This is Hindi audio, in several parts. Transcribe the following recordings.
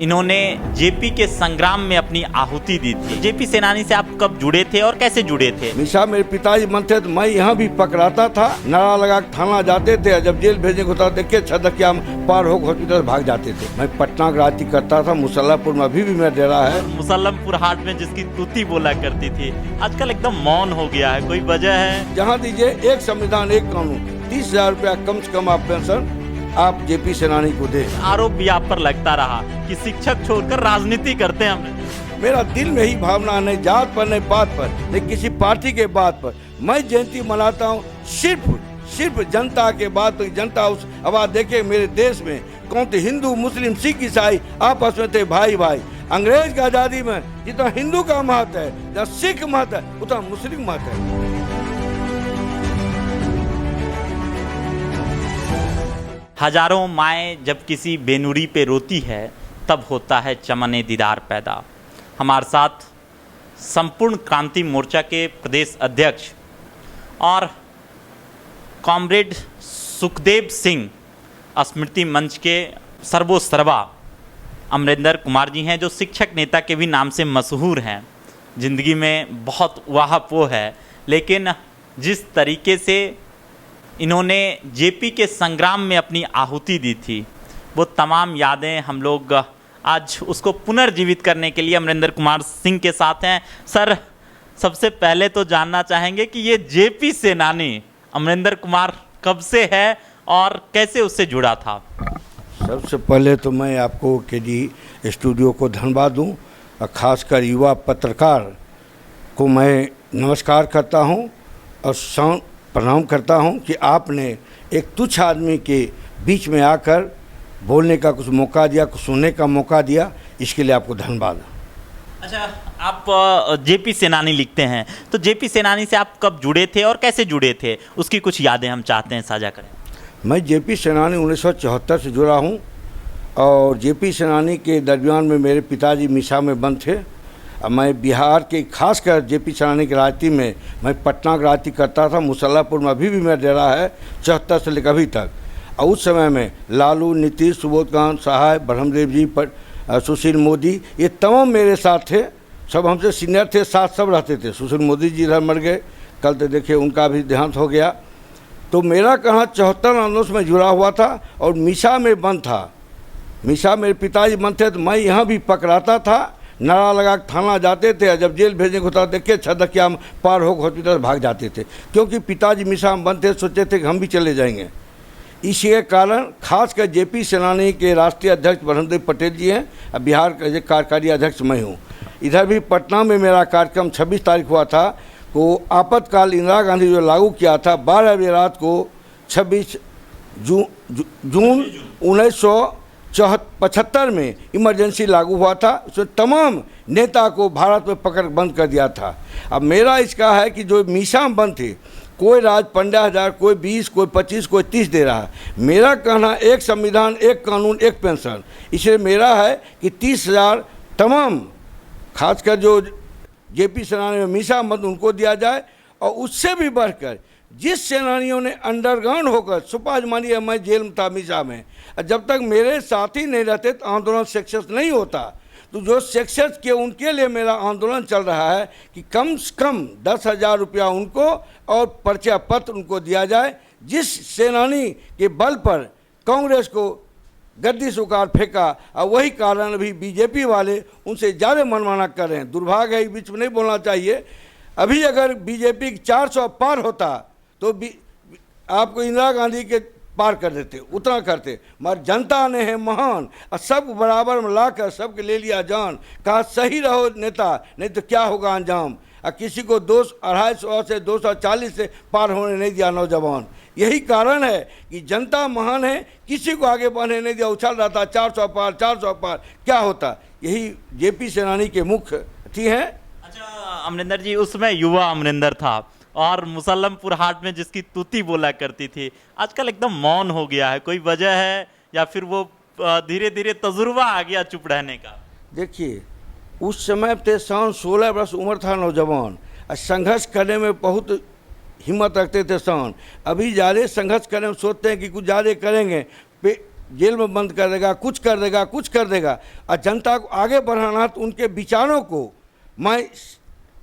इन्होंने जेपी के संग्राम में अपनी आहुति दी थी। जेपी सेनानी से आप कब जुड़े थे और कैसे जुड़े थे? हमेशा मेरे पिताजी मनते तो मैं यहाँ भी पकड़ाता था, नारा लगा थाना जाते थे। जब जेल भेजने को होता देखिए छदकिया पार हो हॉस्पिटल भाग जाते थे। मैं पटना ग्राहती करता था, मुसल्लापुर में अभी भी मेरा डेरा है। मुसल्लमपुर हाट में जिसकी तूती बोला करती थी, आजकल एकदम मौन हो गया है, कोई वजह है? जहाँ दीजिए एक संविधान एक कानून, 30,000 रुपया कम से कम आप पेंशन आप जेपी सेनानी को दे। आरोप भी आप पर लगता रहा कि शिक्षक छोड़कर राजनीति करते हैं हमने। मेरा दिल में ही भावना नहीं जात पर नहीं बात पर नहीं किसी पार्टी के बात पर। मैं जयंती मनाता हूँ सिर्फ जनता के बात पर। जनता उस आवाज देखे मेरे देश में कौन थे हिंदू मुस्लिम सिख ईसाई आपस में थे भाई भाई। अंग्रेज की आजादी में जितना हिंदू का महत्व है, जितना सिख महत्व है, उतना मुस्लिम महत्व है। हजारों माएँ जब किसी बेनुरी पे रोती है तब होता है चमन दीदार पैदा। हमारे साथ संपूर्ण क्रांति मोर्चा के प्रदेश अध्यक्ष और कॉमरेड सुखदेव सिंह स्मृति मंच के सर्वोसर्वा अमरिंदर कुमार जी हैं, जो शिक्षक नेता के भी नाम से मशहूर हैं। ज़िंदगी में बहुत वाहपो है, लेकिन जिस तरीके से इन्होंने जेपी के संग्राम में अपनी आहुति दी थी, वो तमाम यादें हम लोग आज उसको पुनर्जीवित करने के लिए अमरिंदर कुमार सिंह के साथ हैं। सर, सबसे पहले तो जानना चाहेंगे कि ये जेपी सेनानी अमरिंदर कुमार कब से है और कैसे उससे जुड़ा था? सबसे पहले तो मैं आपको के जी स्टूडियो को धन्यवाद दूं और ख़ासकर युवा पत्रकार को मैं नमस्कार करता हूं और प्रणाम करता हूं कि आपने एक तुच्छ आदमी के बीच में आकर बोलने का कुछ मौका दिया, कुछ सुनने का मौका दिया, इसके लिए आपको धन्यवाद। अच्छा, आप जेपी सेनानी लिखते हैं, तो जेपी सेनानी से आप कब जुड़े थे और कैसे जुड़े थे, उसकी कुछ यादें हम चाहते हैं साझा करें। मैं जेपी सेनानी 1974 से जुड़ा हूं और जेपी सेनानी के दरमियान में मेरे पिताजी मिसा में बंद थे। मैं बिहार के खासकर जेपी सेनानी की राजनीति में मैं पटना राजनीति करता था। मुसल्लापुर में अभी भी मेरा डेरा है 74 से लेकर अभी तक। और उस समय में लालू, नीतीश, सुबोधकांत, सहाय, ब्रह्मदेव जी, सुशील मोदी, ये तमाम मेरे साथ थे। सब हमसे सीनियर थे, साथ सब रहते थे। सुशील मोदी जी इधर मर गए, कल तो देखिए उनका भी देहांत हो गया। तो मेरा कहना 74 आंदोलन में जुड़ा हुआ था और मिसा में बंद था। मिसा मेरे पिताजी बंद थे तो मैं यहाँ भी पकड़ाता था, नारा लगा थाना जाते थे। जब जेल भेजने को होता देखिए छदकिया पार हो हॉस्पिटल भाग जाते थे, क्योंकि पिताजी मिसा में बंद थे, सोचे थे कि हम भी चले जाएंगे। इसी के कारण खासकर जेपी सेनानी के राष्ट्रीय अध्यक्ष ब्रह्मदेव पटेल जी हैं, बिहार के कार्यकारी अध्यक्ष मैं हूँ। इधर भी पटना में मेरा कार्यक्रम 26 तारीख हुआ था। तो आपातकाल इंदिरा गांधी जो लागू किया था 12 बजे रात को 26 जून 1975 में इमरजेंसी लागू हुआ था। उसमें तमाम नेता को भारत में पकड़ बंद कर दिया था। अब मेरा इसका है कि जो मिसा में बंद थे, कोई राज 15,000, कोई 20, कोई 25, कोई 30 दे रहा है। मेरा कहना एक संविधान एक कानून एक पेंशन, इसलिए मेरा है कि 30,000 तमाम खासकर जो जेपी सेनानी में मिसा मत उनको दिया जाए। और उससे भी बढ़कर जिस सेनानियों ने अंडरग्राउंड होकर सुपाज मानिए, मैं जेल में था मिसा में, जब तक मेरे साथी नहीं रहते तो आंदोलन सक्सेस नहीं होता। तो जो सक्सेस के उनके लिए मेरा आंदोलन चल रहा है कि कम से कम 10,000 रुपया उनको और परिचय पत्र उनको दिया जाए। जिस सेनानी के बल पर कांग्रेस को गद्दी से उखाड़ फेंका, और वही कारण अभी बीजेपी वाले उनसे ज़्यादा मनमाना कर रहे हैं। दुर्भाग्य है, इस बीच में नहीं बोलना चाहिए। अभी अगर बीजेपी 400 पार होता तो आपको इंदिरा गांधी के पार कर देते, उतना करते। मगर जनता ने है महान और सब बराबर में लाकर सबके ले लिया जान। कहा सही रहो नेता, नहीं तो क्या होगा अंजाम। और किसी को 250 से 240 से पार होने नहीं दिया नौजवान। यही कारण है कि जनता महान है, किसी को आगे बढ़ने नहीं दिया। उछल रहा था 400 पार 400 पार, क्या होता। यही जेपी सेनानी के मुख्य थी हैं। अच्छा अमरिंदर जी, उसमें युवा अमरिंदर था और मुसल्लमपुर हाट में जिसकी तूती बोला करती थी, आजकल एकदम मौन हो गया है, कोई वजह है या फिर वो धीरे धीरे तजुर्बा आ गया चुप रहने का? देखिए, उस समय पे 16 वर्ष उम्र था नौजवान, और संघर्ष करने में बहुत हिम्मत रखते थे। अभी ज़्यादा संघर्ष करने में सोचते हैं कि कुछ ज़्यादा करेंगे, जेल में बंद कर देगा, कुछ कर देगा, कुछ कर देगा। और जनता को आगे बढ़ाना तो उनके विचारों को मैं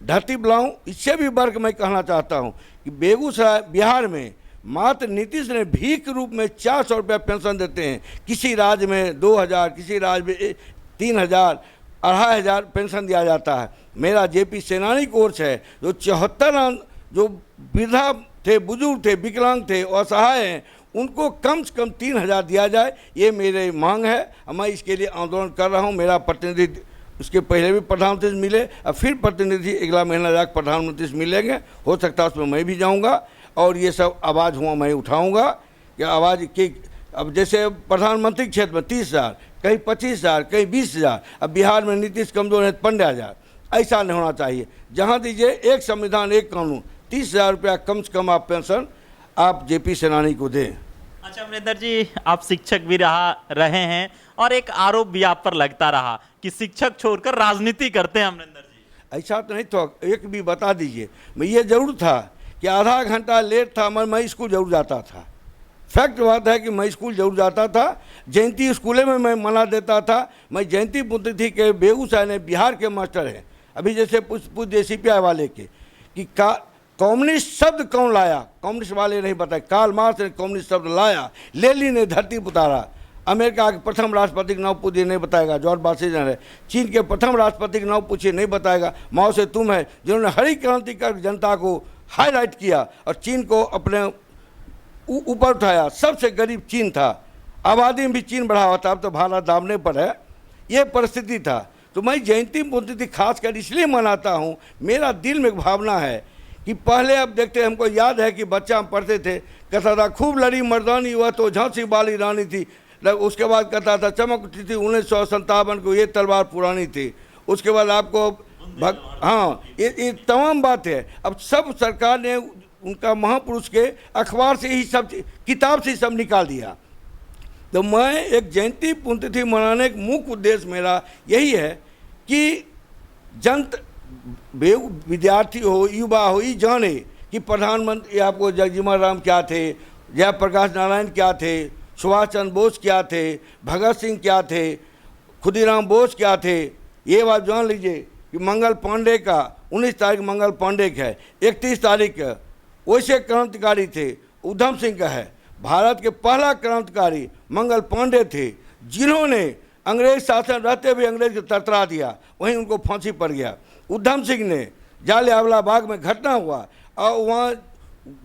धरती बुलाऊं। इससे भी बढ़ के मैं कहना चाहता हूं कि बेगूसराय बिहार में मात्र नीतीश ने भीख रूप में 400 रुपया पेंशन देते हैं। किसी राज्य में 2000, किसी राज्य में 3000, 2500 पेंशन दिया जाता है। मेरा जेपी सेनानी कोर्स है जो 74 जो वृद्धा थे, बुजुर्ग थे, विकलांग थे, असहाय हैं, उनको कम से कम 3000 दिया जाए, ये मेरी मांग है। मैं इसके लिए आंदोलन कर रहा हूँ। मेरा प्रतिनिधि उसके पहले भी प्रधानमंत्री से मिले और फिर प्रतिनिधि अगला महीना जाकर प्रधानमंत्री से मिलेंगे। हो सकता है उसमें मैं भी जाऊंगा और ये सब आवाज़ हुआ मैं उठाऊंगा कि आवाज़ की। अब जैसे प्रधानमंत्री के क्षेत्र में 30,000, कहीं 25,000, कहीं 20,000, अब बिहार में नीतीश कमजोर है 15,000। ऐसा नहीं होना चाहिए। जहाँ दीजिए एक संविधान एक कानून, 30,000 रुपया कम से कम आप पेंशन आप जेपी सेनानी को दें। अच्छा अमरिंदर जी, आप शिक्षक भी रहे हैं और एक आरोप भी आप पर लगता रहा कि शिक्षक छोड़कर राजनीति करते हैं अमरिंदर जी। ऐसा तो नहीं तो एक भी बता दीजिए। मैं ये जरूर था कि आधा घंटा लेट था मैं स्कूल जरूर जाता था। फैक्ट बात है कि मैं स्कूल जरूर जाता था। जयंती स्कूले में मैं मना देता था। मैं जयंती पुण्यतिथि के बेगूसराय ने बिहार के मास्टर हैं अभी जैसे पूज्य CPI वाले के कि कम्युनिस्ट शब्द कौन लाया, कम्युनिस्ट वाले नहीं बताए। कार्ल मार्क्स ने कम्युनिस्ट शब्द लाया, लेनिन ने धरती उतारा। अमेरिका के प्रथम राष्ट्रपति के नाम पूछिए नहीं बताएगा, जॉर्ज वाशिंगटन है। चीन के प्रथम राष्ट्रपति के नाम पूछिए नहीं बताएगा, माओ से तुम है, जिन्होंने हरी क्रांति कर जनता को हाईलाइट किया और चीन को अपने ऊपर उठाया। सबसे गरीब चीन था, आबादी में भी चीन बढ़ा हुआ था, अब तो भारत दामने पर है। ये परिस्थिति था। तो मैं जयंती पुण्यतिथि खासकर इसलिए मनाता हूँ, मेरा दिल में एक भावना है कि पहले अब देखते, हमको याद है कि बच्चा हम पढ़ते थे, कहता था खूब लड़ी मर्दानी हुआ तो झांसी वाली रानी थी। उसके बाद कहता था चमकती थी 1957 को ये तलवार पुरानी थी। उसके बाद आपको हाँ ये तमाम बात है। अब सब सरकार ने उनका महापुरुष के अखबार से ही सब, किताब से ही सब निकाल दिया। तो मैं एक जयंती पुण्यतिथि मनाने का मुख्य उद्देश्य मेरा यही है कि विद्यार्थी हो, युवा हो, ये जाने कि प्रधानमंत्री आपको जगजीवन राम क्या थे, जयप्रकाश नारायण क्या थे, सुभाष चंद्र बोस क्या थे, भगत सिंह क्या थे, खुदीराम बोस क्या थे। ये बात जान लीजिए कि मंगल पांडे का 19 तारीख मंगल पांडे का है, 31 तारीख वैसे क्रांतिकारी थे उधम सिंह का है। भारत के पहला क्रांतिकारी मंगल पांडे थे, जिन्होंने अंग्रेज शासन रहते हुए अंग्रेज को तरतरा दिया, वहीं उनको फांसी पड़ गया। उधम सिंह ने जालियांवाला बाग में घटना हुआ और वहाँ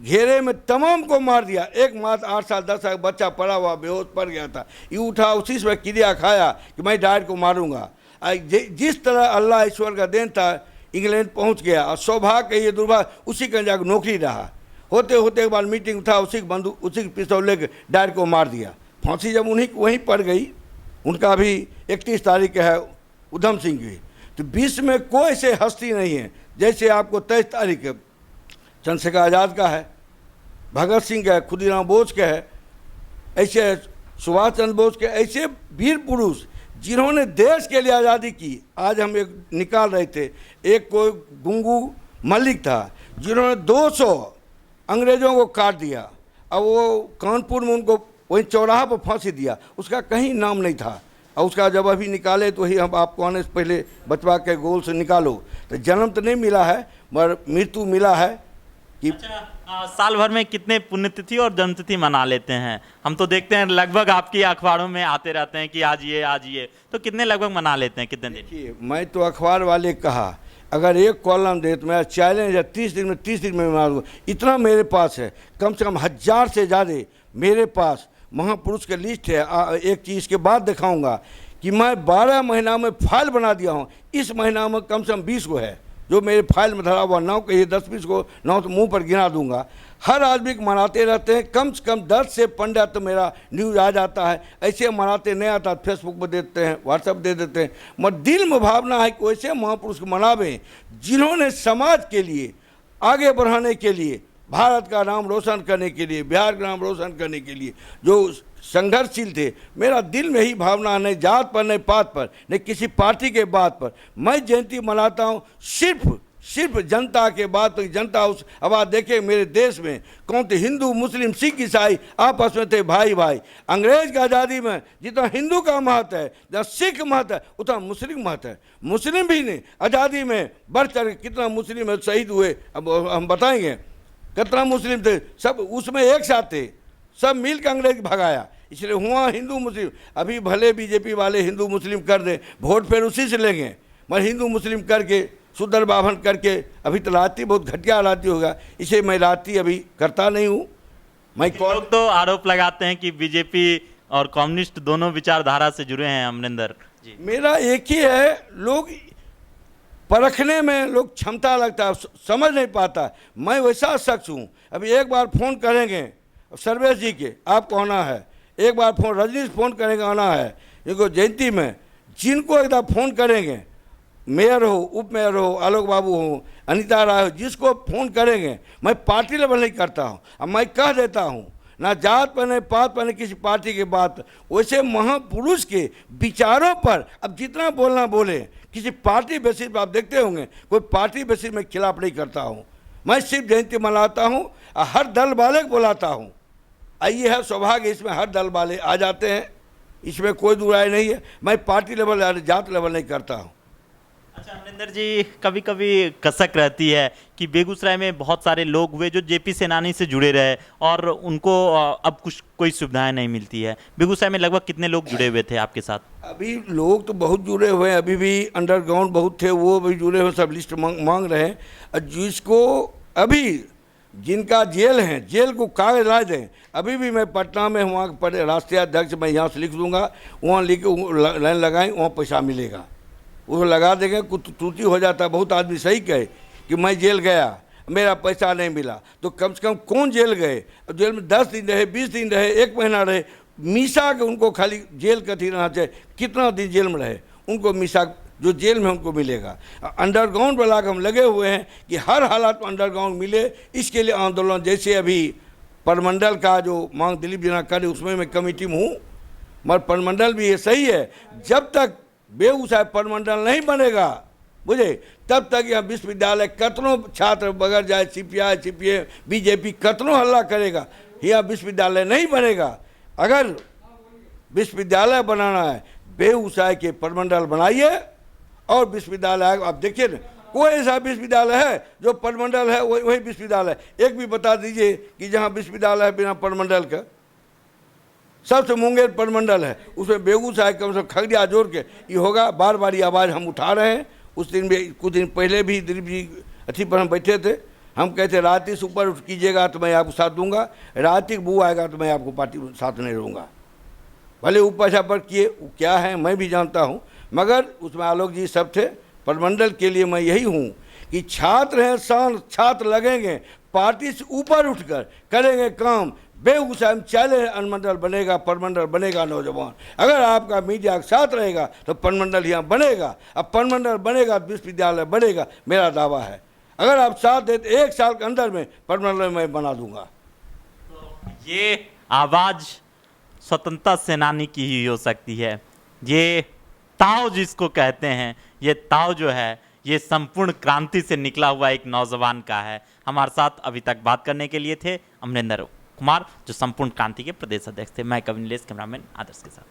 घेरे में तमाम को मार दिया। एक मात्र 8 साल 10 साल बच्चा पड़ा हुआ बेहोश पड़ गया था, ये उठा उसी से क्रिया खाया कि मैं डायरेक्ट को मारूंगा। जिस तरह अल्लाह ईश्वर का देन था, इंग्लैंड पहुंच गया और सौभाग्य ये दुर्भाग्य उसी का जाकर नौकरी रहा। होते होते के बाद मीटिंग उठा, उसी बंदूक उसी पिस्तौल लेकर डायरेक्ट को मार दिया। फांसी जब उन्हीं वहीं पड़ गई, उनका भी 31 तारीख है उधम सिंह की। तो विश्व में कोई ऐसे हस्ती नहीं है जैसे आपको 23 तारीख चंद्रशेखर आज़ाद का है, भगत सिंह का है, खुदीराम बोस का है, ऐसे सुभाष चंद्र बोस के, ऐसे वीर पुरुष जिन्होंने देश के लिए आज़ादी की। आज हम एक निकाल रहे थे, एक कोई गुंगू मलिक था जिन्होंने 200 अंग्रेज़ों को काट दिया। अब वो कानपुर में उनको वहीं चौराहा पर फांसी दिया, उसका कहीं नाम नहीं था। और उसका जब अभी निकाले तो ही हम आपको आने से पहले बचवा के गोल से निकालो। तो जन्म तो नहीं मिला है मगर मृत्यु मिला है कि साल भर में कितने पुण्यतिथि और जन्मतिथि मना लेते हैं? हम तो देखते हैं लगभग आपकी अखबारों में आते रहते हैं कि आज ये, तो कितने लगभग मना लेते हैं, कितने दिन? मैं तो अखबार वाले कहा अगर एक कॉलम दे तो मैं चैलेंज है 30 दिन में 30 दिन में मना दूँ। इतना मेरे पास है, कम से कम 1000 से ज़्यादा मेरे पास महापुरुष की लिस्ट है। एक चीज़ के बाद दिखाऊंगा कि मैं 12 महीना में फाइल बना दिया हूँ। इस महीना में कम से कम 20 को है जो मेरे फाइल में धरा हुआ, 9 कहिए 10-20 को 9 तो मुंह पर गिना दूंगा। हर आदमी को मनाते रहते हैं, कम से कम 10 से 15 तो मेरा न्यूज़ आ जाता है। ऐसे मनाते नहीं आता फेसबुक पर देते हैं, व्हाट्सएप दे देते हैं। मगर दिल में भावना है कि वैसे महापुरुष को मनावें जिन्होंने समाज के लिए आगे बढ़ाने के लिए, भारत का नाम रोशन करने के लिए, बिहार का नाम रोशन करने के लिए जो संघर्षशील थे। मेरा दिल में ही भावना, नहीं जात पर, नहीं पात पर, नहीं किसी पार्टी के बात पर। मैं जयंती मनाता हूँ सिर्फ सिर्फ जनता के बाद तो जनता उस आवाज देखे। मेरे देश में कौन थे? हिंदू, मुस्लिम, सिख, ईसाई आपस में थे भाई भाई। अंग्रेज की आज़ादी में जितना हिंदू का महत्व है, जितना सिख महत्व है, उतना मुस्लिम महत्व है। मुस्लिम भी नहीं आज़ादी में बढ़ चढ़ कितना मुस्लिम शहीद हुए, अब हम बताएंगे कितना मुस्लिम थे, सब उसमें एक साथ थे, सब मिल के अंग्रेज भगाया। इसलिए हुआ हिंदू मुस्लिम। अभी भले बीजेपी वाले हिंदू मुस्लिम कर दें, वोट फिर उसी से लेंगे, मगर हिंदू मुस्लिम करके सुदर बाभन करके अभी तो राजनीति बहुत घटिया राजनीति होगा, इसे मैं राजनीति अभी करता नहीं हूँ। मैं लोग तो आरोप लगाते हैं कि बीजेपी और कम्युनिस्ट दोनों विचारधारा से जुड़े हैं अमरिंदर जी। मेरा एक ही है, लोग परखने में लोग क्षमता लगता है, समझ नहीं पाता। मैं वैसा शख्स हूँ, अभी एक बार फ़ोन करेंगे सर्वेश जी के, आपको आना है, एक बार फ़ोन रजनीश फ़ोन करेंगे, आना है, इनको जयंती में जिनको एक बार फ़ोन करेंगे, मेयर हो, उप मेयर हो, आलोक बाबू हो, अनीता राय हो, जिसको फ़ोन करेंगे, मैं पार्टी लेवल नहीं करता हूँ। अब मैं कह देता हूँ, ना जात पर नहीं पात पर नहीं किसी पार्टी की बात, वैसे महापुरुष के विचारों पर अब जितना बोलना बोले। किसी पार्टी बेसिस पर आप देखते होंगे, कोई पार्टी बेसिस में खिलाफ नहीं करता हूँ। मैं सिर्फ जयंती मनाता हूँ, हर दल वाले को बुलाता हूँ। ये है सौभाग्य, इसमें हर दल वाले आ जाते हैं, इसमें कोई दुराय नहीं है। मैं पार्टी लेवल जात लेवल नहीं करता हूँ। अच्छा अमरिंदर जी, कभी कभी कसक रहती है कि बेगूसराय में बहुत सारे लोग हुए जो जेपी सेनानी से जुड़े रहे और उनको अब कुछ कोई सुविधाएं नहीं मिलती है। बेगूसराय में लगभग कितने लोग जुड़े हुए थे आपके साथ? अभी लोग तो बहुत जुड़े हुए हैं, अभी भी अंडरग्राउंड बहुत थे, वो भी जुड़े हुए, सब लिस्ट मांग रहे हैं। जिसको अभी जिनका जेल है, जेल को कागज ला दें। अभी भी मैं पटना में वहाँ पर राष्ट्रीय अध्यक्ष, मैं यहाँ से लिख दूँगा, वहाँ लिख के लाइन लगाएँ, वहाँ पैसा मिलेगा, उसको लगा देंगे। कुछ त्रुटि हो जाता है, बहुत आदमी सही कहे कि मैं जेल गया, मेरा पैसा नहीं मिला, तो कम से कम कौन जेल गए? जेल में 10 दिन रहे, 20 दिन रहे, 1 महीना रहे, मीसा के उनको खाली जेल कथी रहना चाहिए, कितना दिन जेल में रहे, उनको मीसा जो जेल में उनको मिलेगा। अंडरग्राउंड वाला हम लगे हुए हैं कि हर हालात में अंडरग्राउंड मिले, इसके लिए आंदोलन। जैसे अभी परमंडल का जो मांग दिलीप जी ने करे, उसमें मैं कमेटी में हूँ, मगर परमंडल भी ये सही है, जब तक बेगूसराय परमंडल नहीं बनेगा, बुझे, तब तक यह विश्वविद्यालय कतनों छात्र बगैर जाए, सीपीआई सीपीए बीजेपी कतनों हल्ला करेगा, यह विश्वविद्यालय नहीं बनेगा। अगर विश्वविद्यालय बनाना है, बेगूसराय के परमंडल बनाइए और विश्वविद्यालय। आप देखिए ना, कोई ऐसा विश्वविद्यालय है जो परमंडल है, वही विश्वविद्यालय। एक भी बता दीजिए कि जहाँ विश्वविद्यालय है बिना परमंडल का। सबसे मुंगेर परमंडल है, उसमें बेगूसराय कम से कम खगड़िया जोड़ के ये होगा। बार बार ये आवाज़ हम उठा रहे हैं। उस दिन भी, कुछ दिन पहले भी दिलीप जी अथी पर हम बैठे थे, हम कहते राजनीति से ऊपर उठ कीजिएगा तो मैं आपको साथ दूंगा, राजनीतिक बू आएगा तो मैं आपको पार्टी साथ नहीं रहूँगा। भले ऊपर छापर किए, क्या है मैं भी जानता हूँ, मगर उसमें आलोक जी सब थे। परमंडल के लिए मैं यही हूँ कि छात्र हैं, शान छात्र लगेंगे, पार्टी से ऊपर उठकर करेंगे काम। बेगूसराय में चैलेंज अनुमंडल बनेगा, परमंडल बनेगा। नौजवान, अगर आपका मीडिया के साथ रहेगा तो परमंडल यहाँ बनेगा। अब परमंडल बनेगा तो विश्वविद्यालय बनेगा, मेरा दावा है। अगर आप साथ देते 1 साल के अंदर में परमंडल मैं बना दूंगा। तो ये आवाज़ स्वतंत्रता सेनानी की ही हो सकती है। ये ताव जिसको कहते हैं, ये ताव जो है ये संपूर्ण क्रांति से निकला हुआ एक नौजवान का है। हमारे साथ अभी तक बात करने के लिए थे अमरिंदर कुमार, जो संपूर्ण क्रांति के प्रदेश अध्यक्ष थे। मैं कविन लेस, कैमरामैन आदर्श के साथ।